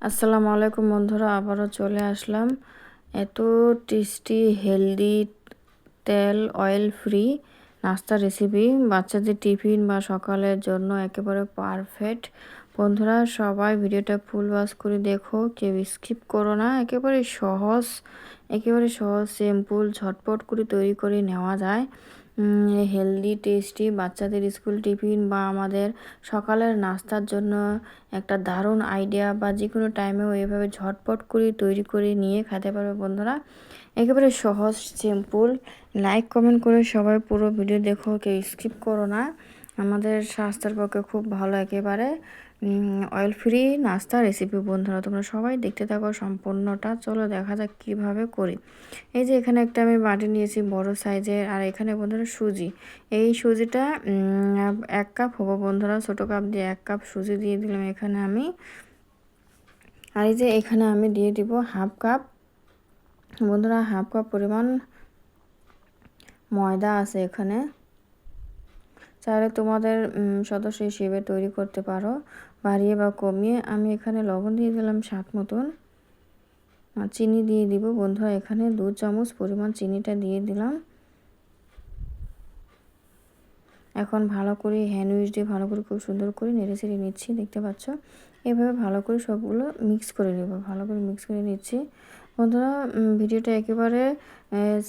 আসসালামু আলাইকুম বন্ধুরা, আবারও চলে আসলাম এত টেস্টি হেলদি তেল অয়েল ফ্রি নাস্তা রেসিপি। বাচ্চাদের টিফিন বা সকালের জন্য একেবারে পারফেক্ট। বন্ধুরা সবাই ভিডিওটা ফুল ওয়াচ করে দেখো, কেউ স্কিপ করো না। একেবারে সহজ সিম্পল ঝটপট করে তৈরি করে নেওয়া যায়। হেলদি টেস্টি বাচ্চাদের স্কুল টিফিন বা আমাদের সকালের নাস্তার জন্য একটা দারুণ আইডিয়া, বা যে কোনো টাইমেও এভাবে ঝটপট করে তৈরি করে নিয়ে খেতে পারবে বন্ধুরা। একেবারে সহজ সিম্পল। লাইক কমেন্ট করে সবাই পুরো ভিডিও দেখো, কেউ স্কিপ করো না। আমাদের স্বাস্থ্যের পক্ষে খুব ভালো একেবারে অয়েল ফ্রি নাস্তা রেসিপি। বন্ধুরা তোমরা সবাই দেখতে থাকো সম্পূর্ণটা। চলো দেখা যাক কীভাবে করি। এই যে এখানে একটা আমি বাটি নিয়েছি বড় সাইজের, আর এখানে বন্ধুরা সুজি। এই সুজিটা 1 কাপ হবো বন্ধুরা। ছোটো কাপ দিয়ে 1 কাপ সুজি দিয়ে দিলাম এখানে আমি। আর এই যে এখানে আমি দিয়ে দিব 1/2 কাপ বন্ধুরা, 1/2 কাপ পরিমাণ ময়দা আছে এখানে। চাইলে তোমাদের সদস্য হিসেবে তৈরি করতে পারো, বাড়িয়ে বা কমিয়ে। আমি এখানে লবণ দিয়ে দিলাম স্বাদ মতন, আর চিনি দিয়ে দিব বন্ধুরা। এখানে 2 চামচ পরিমাণ চিনিটা দিয়ে দিলাম। এখন ভালো করে হ্যান্ড উইচ দিয়ে ভালো করে খুব সুন্দর করে নেড়ে চেড়ে নিচ্ছি, দেখতে পাচ্ছ। এভাবে ভালো করে সবগুলো মিক্স করে নেব, ভালো করে মিক্স করে নিচ্ছি বন্ধুরা। ভিডিওটা একেবারে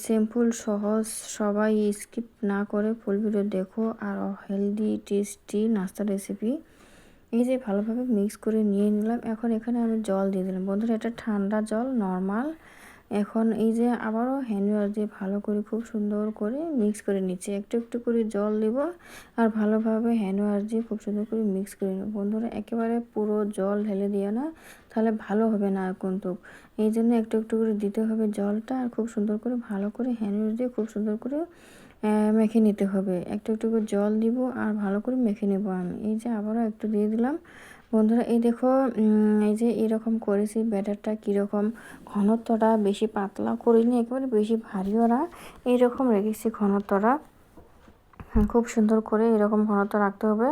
সিম্পল সহজ, সবাই স্কিপ না করে ফুল ভিডিও দেখো। আর হেলদি টেস্টি নাস্তা রেসিপি। এই যে ভালোভাবে মিক্স করে নিয়ে নিলাম। এখন এখানে আমি জল দিয়ে দিলাম বন্ধুরা, এটা ঠান্ডা জল নর্মাল। এখন এই যে আবারও হ্যান্ড ওয়াশ দিয়ে ভালো করে খুব সুন্দর করে মিক্স করে নিচ্ছি। একটু একটু করে জল দেব, আর ভালোভাবে হ্যান্ড ওয়াশ দিয়ে খুব সুন্দর করে মিক্স করে নেব বন্ধুরা। একেবারে পুরো জল ঢেলে দিও না, তাহলে ভালো হবে না কিন্তু। এই জন্য একটু একটু করে দিতে হবে জলটা, আর খুব সুন্দর করে ভালো করে হ্যান্ড ওয়াশ দিয়ে খুব সুন্দর করে মেখে নিতে হবে। একটু একটু করে জল দিব আর ভালো করে মেখে নেব আমি। এই যে আবারও একটু দিয়ে দিলাম বন্ধুরা। এই দেখো এই যে এরকম করেছি। ব্যাটারটা কীরকম, ঘনত্বটা বেশি পাতলা করিনি, একেবারে বেশি ভারীও না, এইরকম রেখেছি ঘনত্বটা। খুব সুন্দর করে এরকম ঘনত্ব রাখতে হবে,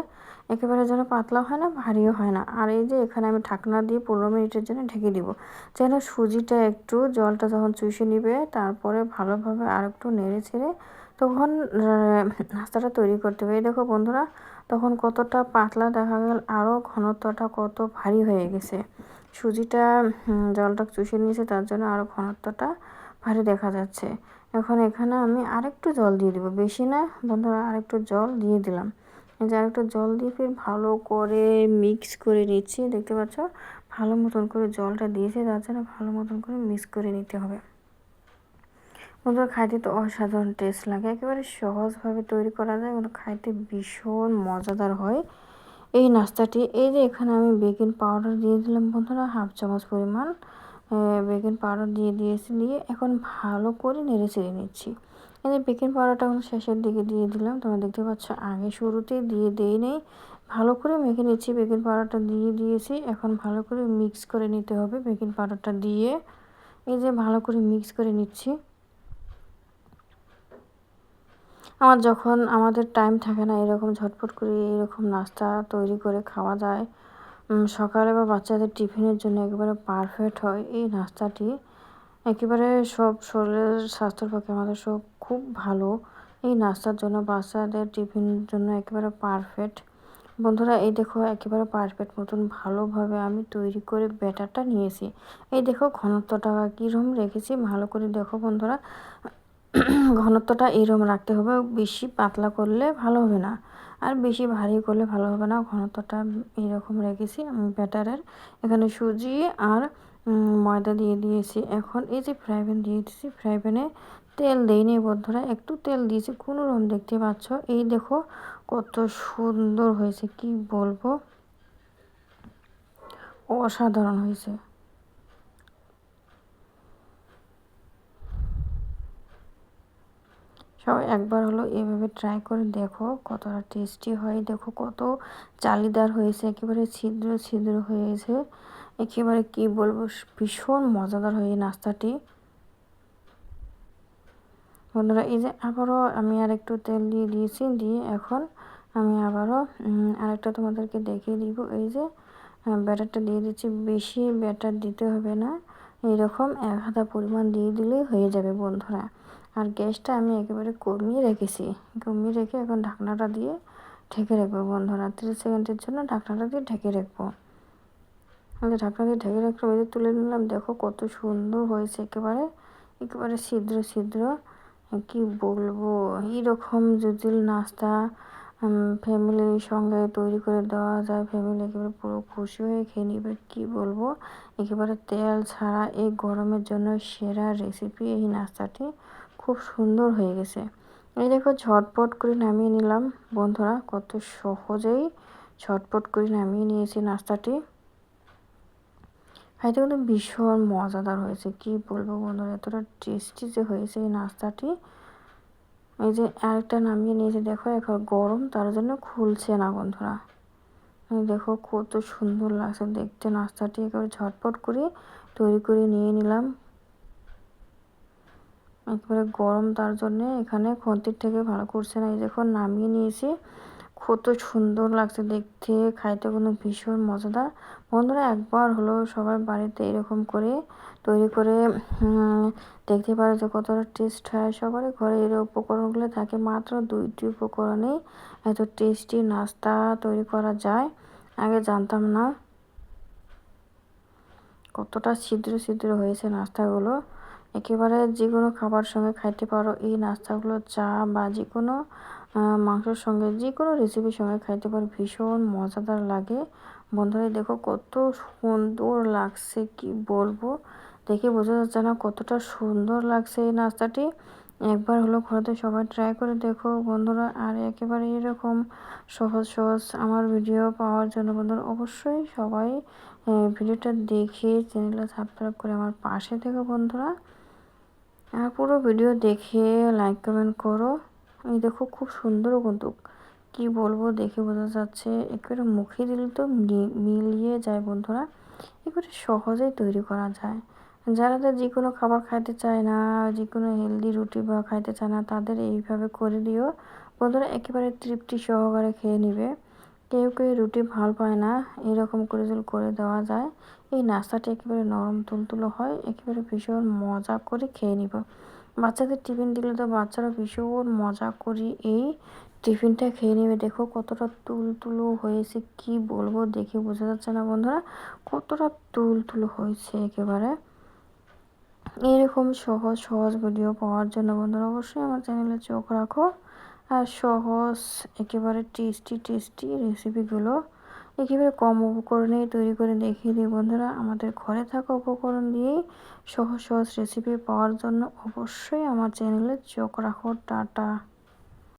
একেবারে যেন পাতলা হয় না ভারীও হয় না। আর এই যে এখানে আমি ঢাকনা দিয়ে 15 মিনিটের জন্য ঢেকে দিব, যেন সুজিটা একটু জলটা যখন চুষে নিবে, তারপরে ভালোভাবে আর একটু নেড়ে ছেড়ে তখন নাস্তাটা তৈরি করতে হবে। এই দেখো বন্ধুরা, তখন কতটা পাতলা দেখা গেল, আরও ঘনত্বটা কত ভারী হয়ে গেছে। সুজিটা জলটা চুষে নিয়েছে, তার জন্য আরও ঘনত্বটা ভারী দেখা যাচ্ছে। এখন এখানে আমি আরেকটু জল দিয়ে দিব, বেশি না বন্ধুরা, আরেকটু জল দিয়ে দিলাম। এই যে আরেকটু জল দিয়ে ফির ভালো করে মিক্স করে নিচ্ছি, দেখতে পাচ্ছ। ভালো মতন করে জলটা দিয়েছি, তার জন্য ভালো মতন করে মিক্স করে নিতে হবে বন্ধুরা। খাইতে তো অসাধারণ টেস্ট লাগে, একেবারে সহজভাবে তৈরি করা যায়, কিন্তু খাইতে ভীষণ মজাদার হয় এই নাস্তাটি। এই যে এখানে আমি বেকিং পাউডার দিয়ে দিলাম বন্ধুরা, 1/2 চামচ পরিমাণ বেকিং পাউডার দিয়ে এখন ভালো করে নেড়ে চেড়ে নিচ্ছি। এই যে বেকিং পাউডারটা এখন শেষের দিকে দিয়ে দিলাম, তোমরা দেখতে পাচ্ছ, আগে শুরুতে দিয়ে দেই নেই। ভালো করে মেখে নিচ্ছি, বেকিং পাউডারটা দিয়ে দিয়েছি। এখন ভালো করে মিক্স করে নিতে হবে বেকিং পাউডারটা দিয়ে। এই যে ভালো করে মিক্স করে নিচ্ছি। যখন আমাদের টাইম থাকে না, এরকম ঝটপট করে এরকম নাস্তা তৈরি করে খাওয়া যায়, সকালে বা বাচ্চাদের টিফিনের জন্য একেবারে পারফেক্ট হয় এই নাস্তাটি। একেবারে সব শরীরের স্বাস্থ্যের পক্ষে আমাদের সব খুব ভালো। এই নাস্তার জন্য বাচ্চাদের টিফিনের জন্য একেবারে পারফেক্ট বন্ধুরা। এই দেখো একেবারে পারফেক্ট মতন ভালোভাবে আমি তৈরি করে ব্যাটারটা নিয়েছি। এই দেখো ঘনত্বটা কীরকম রেখেছি, ভালো করে দেখো বন্ধুরা। ঘনত্বটা এরকম রাখতে হবে, বেশি পাতলা করলে ভালো হবে না, আর বেশি ভারী করলে ভালো হবে না। ঘনত্বটা এইরকম রেখেছি আমি ব্যাটারের। এখানে সুজি আর ময়দা দিয়ে দিয়েছি। এখন এই যে ফ্রাই প্যান দিয়ে দিয়েছি, ফ্রাই প্যানে তেল দেইনি বন্ধুরা, একটু তেল দিয়েছি কোনো রকম, দেখতে পাচ্ছ। এই দেখো কত সুন্দর হয়েছে, কি বলবো, অসাধারণ হয়েছে। সবাই একবার হলো এভাবে ট্রাই করে দেখো, কতটা টেস্টি হয়। দেখো কত জালিদার হয়েছে, একেবারে ছিদ্র ছিদ্র হয়েছে, একেবারে কি বলবো, ভীষণ মজাদার হয় এই নাস্তাটি বন্ধুরা। এই যে আবারও আমি আরেকটু তেল দিয়ে দিয়েছি, দিয়ে এখন আমি আবারও আরেকটা তোমাদেরকে দেখিয়ে দিব। এই যে ব্যাটারটা দিয়ে দিচ্ছি। বেশি ব্যাটার দিতে হবে না, এরকম 1 হাতা পরিমাণ দিয়ে দিলেই হয়ে যাবে বন্ধুরা। আর গ্যাসটা আমি একেবারে কমিয়ে রেখেছি, কমিয়ে রেখে এখন ঢাকনাটা দিয়ে ঢেকে রাখবো বন্ধুরা। 30 সেকেন্ডের জন্য ঢাকনাটা দিয়ে ঢেকে রাখবো। ঢাকনা দিয়ে ঢেকে রাখলে ওই যে তুলে নিলাম, দেখো কত সুন্দর হয়েছে, একেবারে একেবারে ছিদ্র ছিদ্র। কি বলবো, এইরকম যদি নাস্তা ফ্যামিলির সঙ্গে তৈরি করে দেওয়া যায়, ফ্যামিলি একেবারে পুরো খুশি হয়ে খেয়ে নেবে। কি বলবো, একেবারে তেল ছাড়া এই গরমের জন্য সেরা রেসিপি এই নাস্তাটি। খুব সুন্দর হয়ে গেছে। এই দেখো ঝটপট করে নামিয়ে নিলাম বন্ধুরা, কত সহজেই ঝটপট করে নামিয়ে নিয়েছি নাস্তাটি। খাইতে কিন্তু ভীষণ মজাদার হয়েছে, কি বলবো বন্ধুরা, এতটা টেস্টি যে হয়েছে এই নাস্তাটি। এই যে আরেকটা নামিয়ে নিয়েছে, দেখো এখন গরম তার জন্য খুলছে না বন্ধুরা। দেখো কত সুন্দর লাগছে দেখতে নাস্তাটি, একেবারে ঝটপট করে তৈরি করে নিয়ে নিলাম। একেবারে গরম তার জন্য এখানে খন্তির থেকে ভালো করছে না। এই দেখো নামিয়ে নিয়েছি, কত সুন্দর লাগছে দেখতে, খাইতে কিন্তু ভীষণ মজাদার। বন্ধুরা একবার হলো সবাই বাড়িতে এরকম করে তৈরি করে দেখতে পারে যে কতটা টেস্ট হয়। সবার ঘরে এর উপকরণগুলো থাকে, মাত্র 2টি উপকরণেই এত টেস্টি নাস্তা তৈরি করা যায়। আগে জানতাম না। কতটা ছিদ্র ছিদ্র হয়েছে নাস্তাগুলো, একেবারে যে কোনো খাবার সঙ্গে খাইতে পারো এই নাস্তাগুলো। চা বা যে কোনো মাংসের সঙ্গে, যে কোনো রেসিপির সঙ্গে খাইতে পারো, ভীষণ মজাদার লাগে বন্ধুরা। দেখো কত সুন্দর লাগছে, কি বলবো, দেখে বোঝা যাচ্ছে না কতটা সুন্দর লাগছে এই নাস্তাটি। একবার হলো ঘরেতে সবাই ট্রাই করে দেখো বন্ধুরা। আর একেবারে এরকম সহজ সহজ আমার ভিডিও পাওয়ার জন্য বন্ধুরা অবশ্যই সবাই ভিডিওটা দেখে চ্যানেলটা সাবস্ক্রাইব করে আমার পাশে থেকো বন্ধুরা। আর পুরো ভিডিও দেখে লাইক কমেন্ট করো। এই দেখো খুব সুন্দর কিন্তু, কি বলবো, দেখে বোঝা যাচ্ছে, একেবারে মুখে দিলে তো মিলিয়ে যায় বন্ধুরা। একেবারে সহজেই তৈরি করা যায়। যারা যে কোনো খাবার খাইতে চায় না, যে কোনো হেলদি রুটি বা খাইতে চায় না, তাদের এইভাবে করে দিও বন্ধুরা, একেবারে তৃপ্তি সহকারে খেয়ে নেবে। কেউ কেউ রুটি ভাল পায় না, এরকম করে যদি করে দেওয়া যায়, এই নাস্তাটা একেবারে নরম তুলতুলো হয়, একেবারে ভীষণ মজা করে খেয়ে নিব। বাচ্চাদের টিফিন দিলে তো বাচ্চারা ভীষণ মজা করে এই টিফিনটা খেয়ে নেবে। দেখো কতটা তুলতুলো হয়েছে, কি বলবো, দেখে বোঝা যাচ্ছে না বন্ধুরা কতটা তুলতুলো হয়েছে একেবারে। এরকম সহজ সহজ ভিডিও পাওয়ার জন্য বন্ধুরা অবশ্যই আমার চ্যানেলে চোখ রাখো। আর সহজ একেবারে টেস্টি টেস্টি রেসিপিগুলো একেবারে কম উপকরণেই তৈরি করে দেখিয়ে দিই বন্ধুরা। আমাদের ঘরে থাকা উপকরণ দিয়েই সহজ সহজ রেসিপি পাওয়ার জন্য অবশ্যই আমার চ্যানেলে চোখ রাখো। টাটা।